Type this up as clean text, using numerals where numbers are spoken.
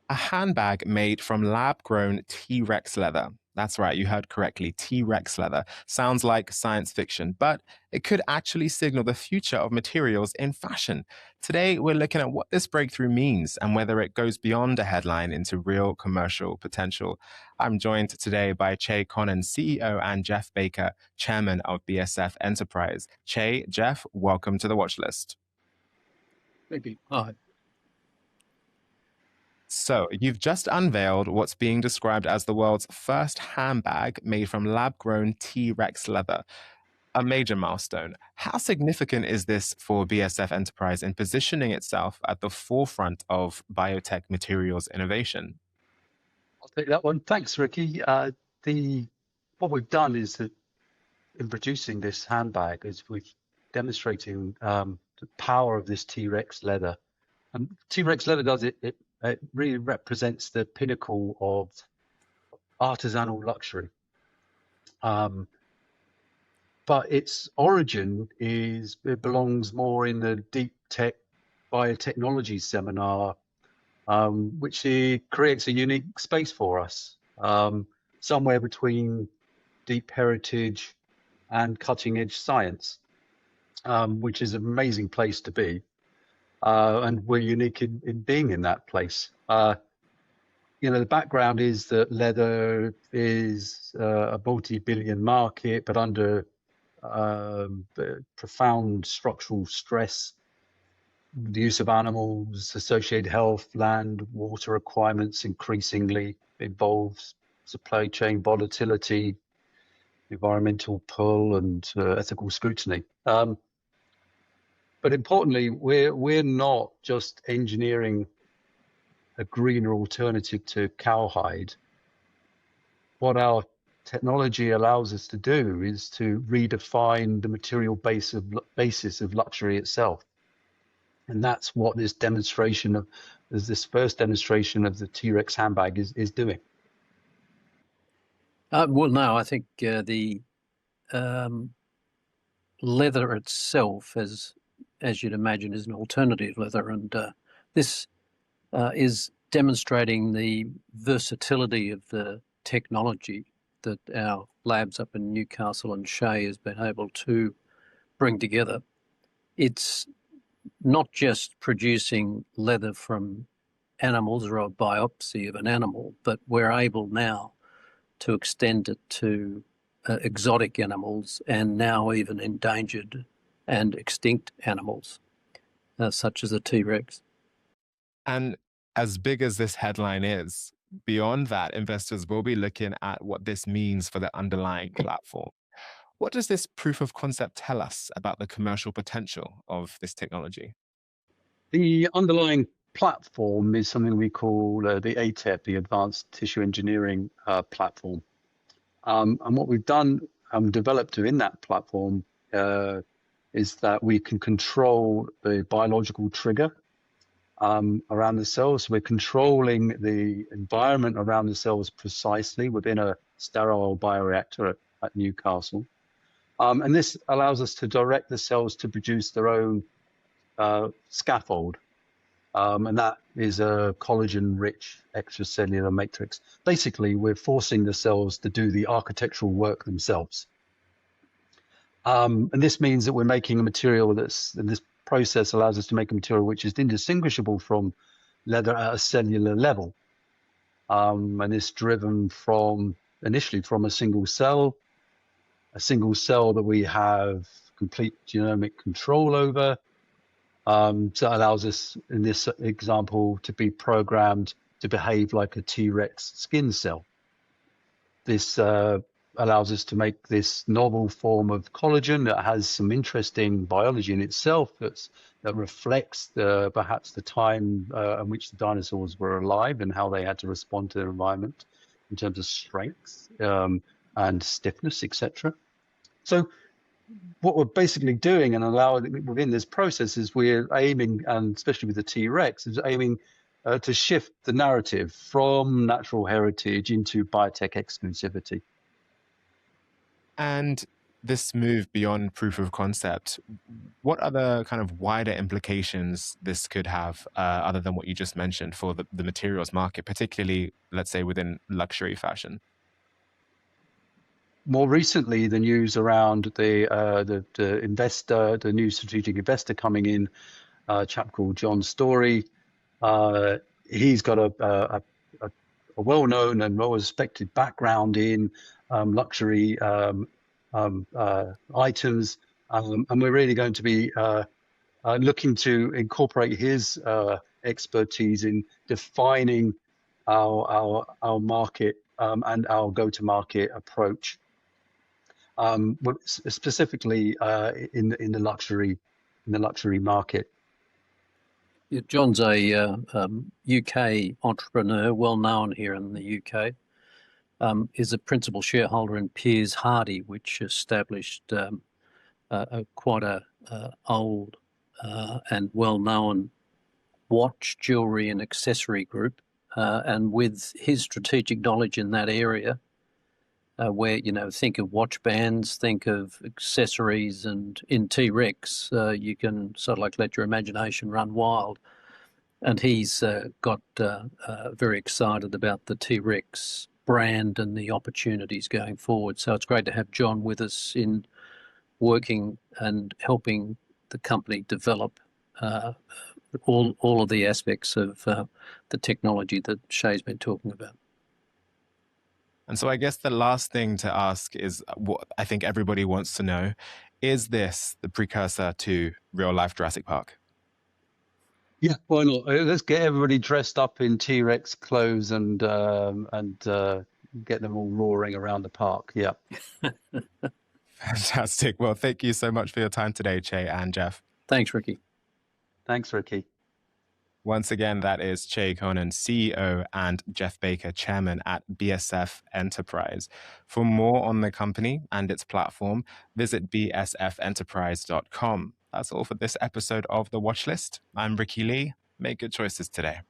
A handbag made from lab-grown T-Rex leather. That's right, you heard correctly. T-Rex leather. Sounds like science fiction, but it could actually signal the future of materials in fashion. Today, we're looking at what this breakthrough means and whether it goes beyond a headline into real commercial potential. I'm joined today by Connon, CEO, and Geoff Baker, Chairman of BSF Enterprise. Geoff, welcome to the watch list. Maybe. Hi. So, you've just unveiled what's being described as the world's first handbag made from lab-grown T-Rex leather, a major milestone. How significant is this for BSF Enterprise in positioning itself at the forefront of biotech materials innovation? I'll take that one. Thanks, Ricky. What we've done is that in producing this handbag is we're demonstrating the power of this T-Rex leather. And T-Rex leather does it really represents the pinnacle of artisanal luxury. But its origin it belongs more in the deep tech biotechnology seminar, which creates a unique space for us, somewhere between deep heritage and cutting edge science, which is an amazing place to be. And we're unique in being in that place. The background is that leather is a multi-billion market, but under profound structural stress. The use of animals, associated health, land, water requirements increasingly involves supply chain volatility, environmental pull, and ethical scrutiny. But importantly, we're not just engineering a greener alternative to cowhide. What our technology allows us to do is to redefine the material basis of luxury itself. And that's what this first demonstration of the T-Rex handbag is doing. Well, no, I think the leather itself, as you'd imagine, is an alternative leather, and this is demonstrating the versatility of the technology that our labs up in Newcastle and Shea has been able to bring together. It's not just producing leather from animals or a biopsy of an animal, but we're able now to extend it to exotic animals and now even endangered and extinct animals, such as the T-Rex. And as big as this headline is, beyond that, investors will be looking at what this means for the underlying platform. What does this proof of concept tell us about the commercial potential of this technology? The underlying platform is something we call the ATEP, the Advanced Tissue Engineering Platform. And what we've done and developed in that platform is that we can control the biological trigger around the cells. So we're controlling the environment around the cells precisely within a sterile bioreactor at Newcastle. And this allows us to direct the cells to produce their own scaffold. And that is a collagen-rich extracellular matrix. Basically, we're forcing the cells to do the architectural work themselves. And this means that we're making a material and this process allows us to make a material which is indistinguishable from leather at a cellular level. And it's driven initially from a single cell that we have complete genomic control over. So it allows us, in this example, to be programmed to behave like a T-Rex skin cell. This allows us to make this novel form of collagen that has some interesting biology in itself that reflects perhaps the time in which the dinosaurs were alive and how they had to respond to their environment in terms of strength and stiffness, etc. So what we're basically doing and allowing within this process is we're aiming, and especially with the T-Rex, is aiming to shift the narrative from natural heritage into biotech exclusivity. And this move beyond proof of concept, what other kind of wider implications this could have, other than what you just mentioned, for the materials market, particularly, let's say, within luxury fashion? More recently, the news around the investor, the new strategic investor coming in, a chap called John Story. He's got a well-known and well-respected background in luxury items, and we're really going to be looking to incorporate his expertise in defining our market and our go-to-market approach, specifically in the luxury market. Yeah, John's a UK entrepreneur, well known here in the UK. Is a principal shareholder in Piers Hardy, which established quite a old and well-known watch, jewellery and accessory group. And with his strategic knowledge in that area, where, think of watch bands, think of accessories, and in T-Rex, you can sort of like let your imagination run wild. And he's got very excited about the T-Rex brand and the opportunities going forward. So it's great to have John with us in working and helping the company develop all of the aspects of the technology that Shay's been talking about. And so I guess the last thing to ask is what I think everybody wants to know. Is this the precursor to real-life Jurassic Park? Yeah, why not? Let's get everybody dressed up in T-Rex clothes and get them all roaring around the park. Yeah. Fantastic. Well, thank you so much for your time today, Che and Geoff. Thanks, Ricky. Thanks, Ricky. Once again, that is Che Connon, CEO, and Geoff Baker, Chairman at BSF Enterprise. For more on the company and its platform, visit bsfenterprise.com. That's all for this episode of The Watchlist. I'm Ricky Lee. Make good choices today.